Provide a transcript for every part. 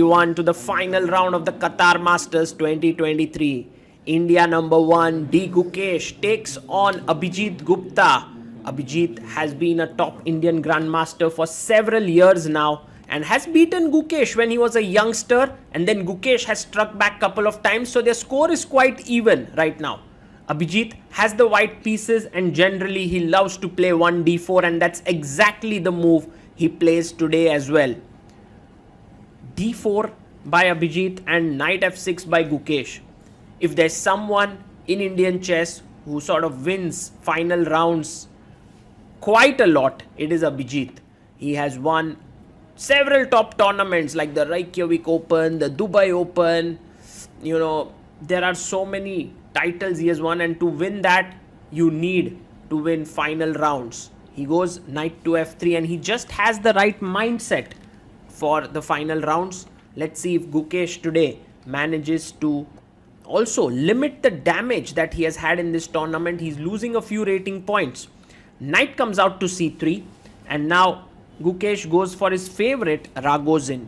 On to the final round of the Qatar Masters 2023. India number 1 D Gukesh takes on Abhijeet Gupta. Abhijeet has been a top Indian Grandmaster for several years now and has beaten Gukesh when he was a youngster, and then Gukesh has struck back a couple of times, so their score is quite even right now. Abhijeet has the white pieces and generally he loves to play 1d4, and that's exactly the move he plays today as well. d4 by Abhijeet and knight f6 by Gukesh. If there's someone in Indian chess who sort of wins final rounds quite a lot, it is Abhijeet. He has won several top tournaments like the Reykjavik Open, the Dubai Open. There are so many titles he has won, and to win that, you need to win final rounds. He goes knight to f3 and he just has the right mindset for the final rounds. Let's see if Gukesh today manages to also limit the damage that he has had in this tournament. He's losing a few rating points. Knight comes out to c3 and now Gukesh goes for his favorite Ragozin.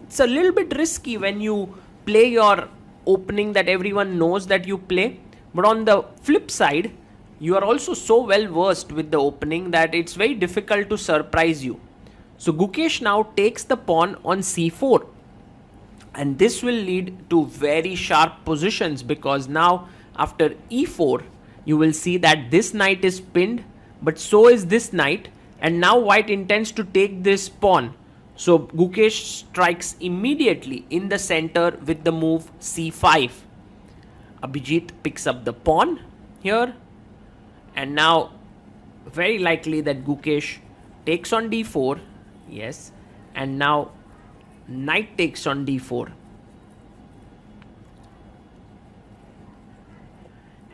It's a little bit risky when you play your opening that everyone knows that you play, but on the flip side, you are also so well versed with the opening that it's very difficult to surprise you. So Gukesh now takes the pawn on c4, and this will lead to very sharp positions, because now after e4 you will see that this knight is pinned, but so is this knight, and now white intends to take this pawn. So Gukesh strikes immediately in the center with the move c5. Abhijeet picks up the pawn here, and now very likely that Gukesh takes on d4. Yes, and now knight takes on d4.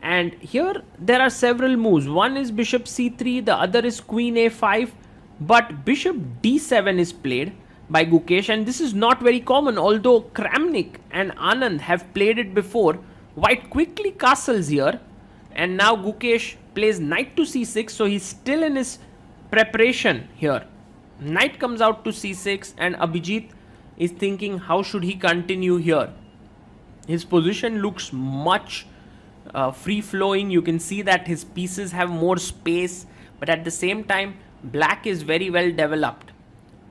And here there are several moves. One is bishop c3, the other is queen a5, but bishop d7 is played by Gukesh, and this is not very common. Although Kramnik and Anand have played it before, white quickly castles here, and now Gukesh plays knight to c6, so he's still in his preparation here. Knight comes out to c6 and Abhijeet is thinking how should he continue here. His position looks much free-flowing. You can see that his pieces have more space, but at the same time black is very well developed.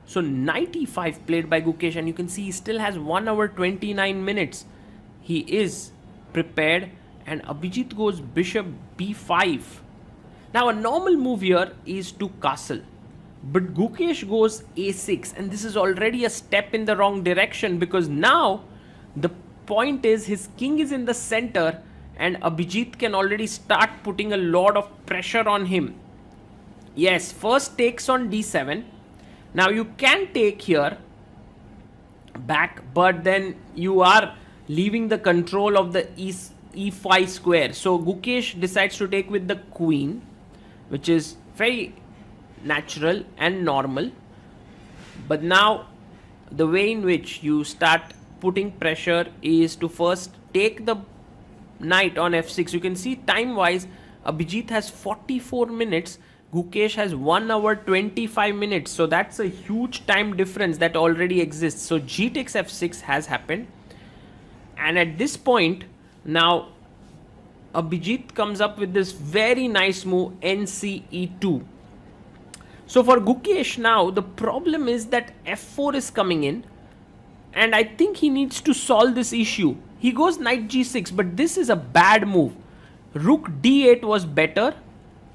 So knight e5 played by Gukesh, and you can see he still has 1 hour 29 minutes. He is prepared, and Abhijeet goes bishop b5. Now a normal move here is to castle, but Gukesh goes a6, and this is already a step in the wrong direction, because now the point is his king is in the center and Abhijeet can already start putting a lot of pressure on him. Yes, first takes on d7. Now you can take here back, but then you are leaving the control of the e5 square. So Gukesh decides to take with the queen, which is very natural and normal. But now the way in which you start putting pressure is to first take the knight on f6. You can see time wise Abhijeet has 44 minutes, Gukesh has 1 hour 25 minutes, so that's a huge time difference that already exists. So g takes f6 has happened, and at this point now Abhijeet comes up with this very nice move nce2. So for Gukesh now the problem is that f4 is coming in, and I think he needs to solve this issue. He goes knight g6, but this is a bad move. Rook d8 was better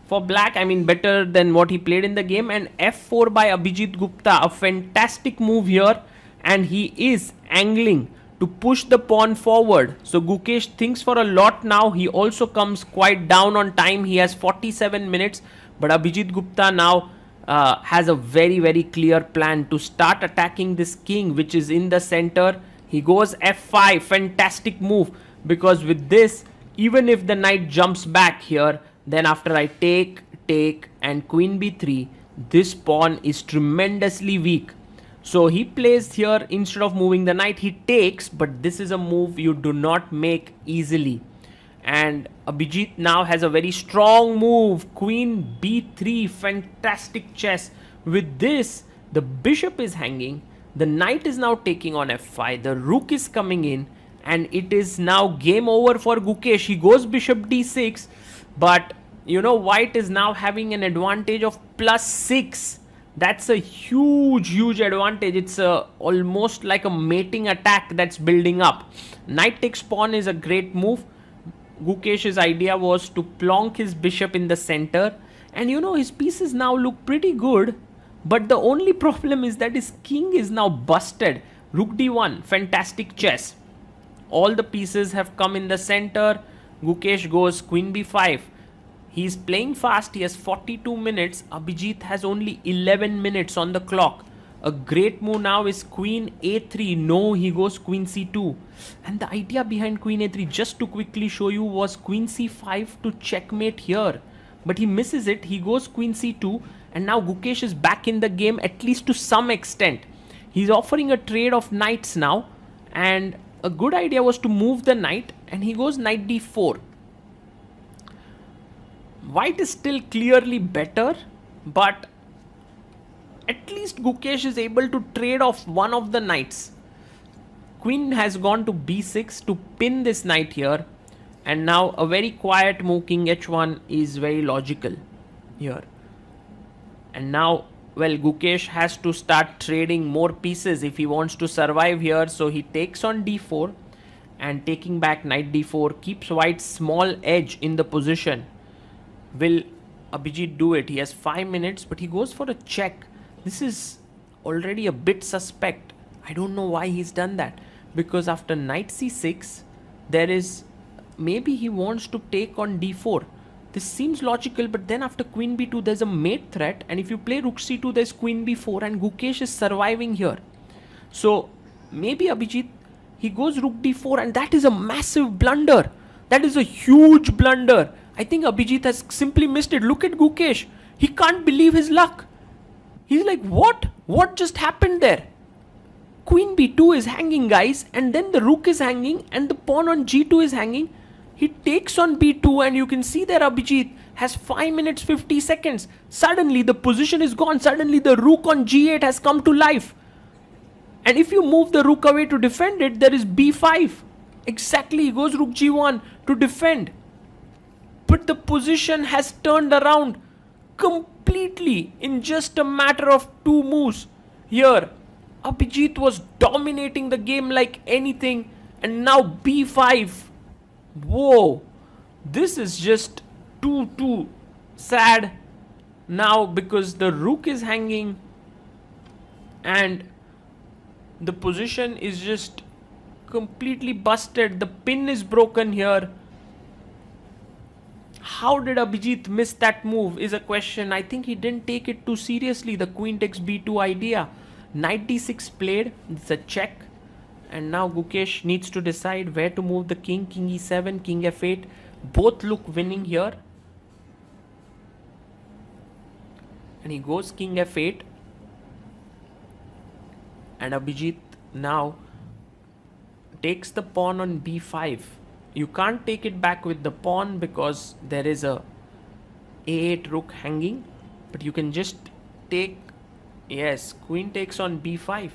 for black, better than what he played in the game, and f4 by Abhijeet Gupta, a fantastic move here, and he is angling to push the pawn forward. So Gukesh thinks for a lot now. He also comes quite down on time. He has 47 minutes, but Abhijeet Gupta now has a very, very clear plan to start attacking this king, which is in the center. He goes f5, fantastic move, because with this, even if the knight jumps back here, then after I take and queen b3, this pawn is tremendously weak. So he plays here, instead of moving the knight, he takes, but this is a move you do not make easily. And Abhijeet now has a very strong move, queen b3, fantastic chess. With this, the bishop is hanging, The knight is now taking on f5. The rook is coming in, and it is now game over for Gukesh. He goes bishop d6, but white is now having an advantage of +6. That's a huge advantage. It's almost like a mating attack that's building up. Knight takes pawn is a great move. Gukesh's idea was to plonk his bishop in the center, and his pieces now look pretty good, but the only problem is that his king is now busted. Rook d1, fantastic chess. All the pieces have come in the center. Gukesh goes queen b5. He's playing fast. He has 42 minutes. Abhijeet has only 11 minutes on the clock. A great move now is queen a3. No, he goes queen c2. And the idea behind queen a3, just to quickly show you, was queen c5 to checkmate here. But he misses it. He goes queen c2. And now Gukesh is back in the game, at least to some extent. He's offering a trade of knights now. And a good idea was to move the knight. And he goes knight d4. White is still clearly better, but at least Gukesh is able to trade off one of the knights. Queen has gone to b6 to pin this knight here, and now a very quiet move, king h1, is very logical here. And now, well, Gukesh has to start trading more pieces if he wants to survive here, so he takes on d4, and taking back knight d4 keeps white's small edge in the position. Will Abhijeet do it? He has 5 minutes, but he goes for a check. This is already a bit suspect. I don't know why he's done that. Because after knight c6, there is... maybe he wants to take on d4. This seems logical, but then after queen b2, there's a mate threat. And if you play rook c2, there's queen b4. And Gukesh is surviving here. So, maybe Abhijeet, he goes rook d4. And that is a massive blunder. That is a huge blunder. I think Abhijeet has simply missed it. Look at Gukesh. He can't believe his luck. He's like, what? What just happened there? Queen b2 is hanging, guys. And then the rook is hanging. And the pawn on g2 is hanging. He takes on b2. And you can see there Abhijeet has 5 minutes 50 seconds. Suddenly the position is gone. Suddenly the rook on g8 has come to life. And if you move the rook away to defend it, there is b5. Exactly. He goes rook g1 to defend. But the position has turned around completely in just a matter of 2 moves. Here, Abhijeet was dominating the game like anything. And now b5. Whoa. This is just too sad now, because the rook is hanging. And the position is just completely busted. The pin is broken here. How did Abhijeet miss that move is a question. I think he didn't take it too seriously, the queen takes b2 idea. Knight d6 played. It's a check. And now Gukesh needs to decide where to move the king. King e7, king f8. Both look winning here. And he goes king f8. And Abhijeet now takes the pawn on b5. You can't take it back with the pawn because there is a a8 rook hanging. But you can just take... yes, queen takes on b5.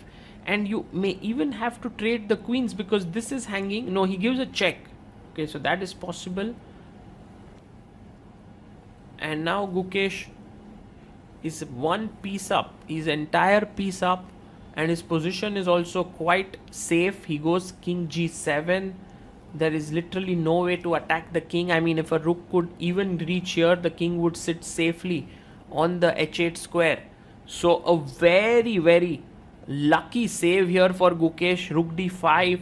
And you may even have to trade the queens because this is hanging. No, he gives a check. Okay, so that is possible. And now Gukesh is one piece up. His entire piece up. And his position is also quite safe. He goes king g7. There is literally no way to attack the king. I mean, if a rook could even reach here, the king would sit safely on the h8 square. So a very lucky save here for Gukesh. Rook d5.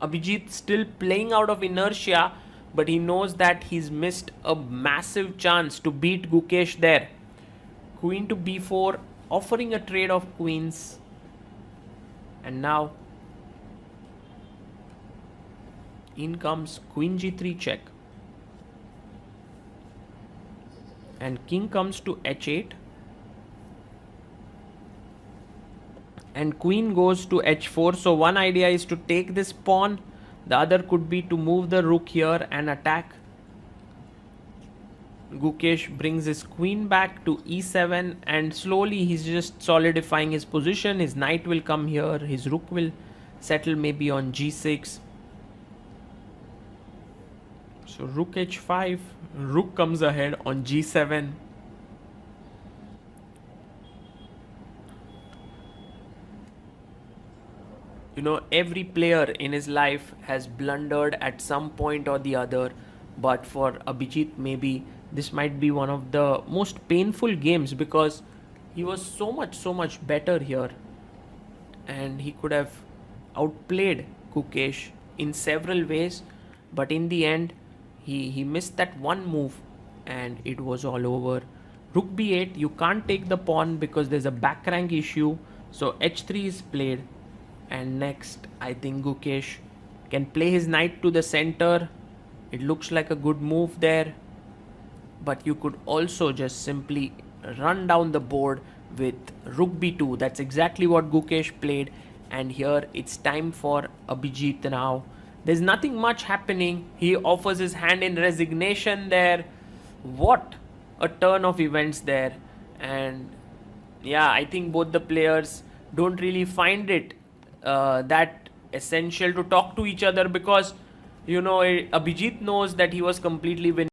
Abhijeet still playing out of inertia, but he knows that he's missed a massive chance to beat Gukesh there. Queen to b4, offering a trade of queens. And now in comes queen g3 check. And king comes to h8. And queen goes to h4. So one idea is to take this pawn. The other could be to move the rook here and attack. Gukesh brings his queen back to e7, and slowly he's just solidifying his position. His knight will come here, his rook will settle maybe on g6. So rook h5, rook comes ahead on g7. You know, every player in his life has blundered at some point or the other, but for Abhijeet, maybe this might be one of the most painful games because he was so much better here, and he could have outplayed Gukesh in several ways, but in the end, he missed that one move and it was all over. Rook b8, you can't take the pawn because there's a back rank issue, so h3 is played. And next, I think Gukesh can play his knight to the center. It looks like a good move there. But you could also just simply run down the board with rook b2. That's exactly what Gukesh played. And here it's time for Abhijeet now. There's nothing much happening. He offers his hand in resignation there. What a turn of events there. And yeah, I think both the players don't really find it that essential to talk to each other because, you know, Abhijeet knows that he was completely winning.